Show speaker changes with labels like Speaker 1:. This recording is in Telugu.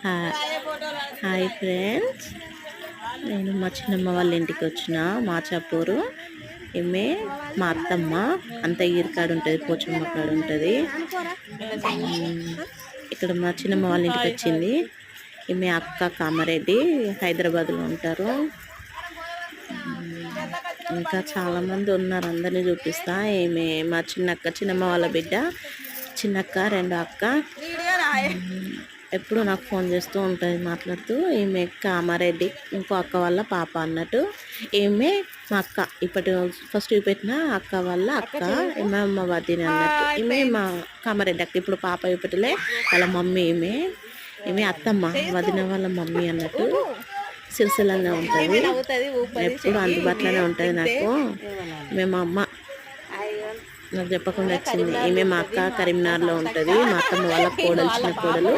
Speaker 1: హాయ్ హాయ్ ఫ్రెండ్స్, నేను మా చిన్నమ్మ వాళ్ళ ఇంటికి వచ్చిన మాచాపూరు. ఈమె మా అత్తమ్మ. అంత ఈరికాడు ఉంటుంది, పోచమ్మ కాడు ఉంటుంది. ఇక్కడ మా చిన్నమ్మ వాళ్ళ ఇంటికి వచ్చింది. ఈమె అక్క కామారెడ్డి, హైదరాబాద్లో ఉంటారు. ఇంకా చాలామంది ఉన్నారు, అందరినీ చూపిస్తా. ఈమె మా చిన్నమ్మ వాళ్ళ బిడ్డ. చిన్నక్క, రెండో అక్క ఎప్పుడు నాకు ఫోన్ చేస్తూ ఉంటుంది మాట్లాడుతూ. ఈమె కామారెడ్డి, ఇంకో అక్క వాళ్ళ పాప అన్నట్టు. ఈమె మా అక్క, ఇప్పటి ఫస్ట్ చూపెట్టిన అక్క వాళ్ళ అక్క. ఈమె అమ్మ వదిన అన్నట్టు. ఈమె మా కామారెడ్డి అక్క, ఇప్పుడు పాప ఇప్పటిలే వాళ్ళ మమ్మీ. ఈమె అత్తమ్మ, వదిన వాళ్ళ మమ్మీ అన్నట్టు. సిరిసిల్లంగా ఉంటుంది, ఎప్పుడు అందుబాటులోనే ఉంటుంది నాకు. మేము అమ్మ నాకు చెప్పకుండా వచ్చింది. ఈమె మా అక్క కరీంనగర్లో ఉంటుంది. మా అత్తమ్మ వాళ్ళ కోడలు, చిన్న కోడలు.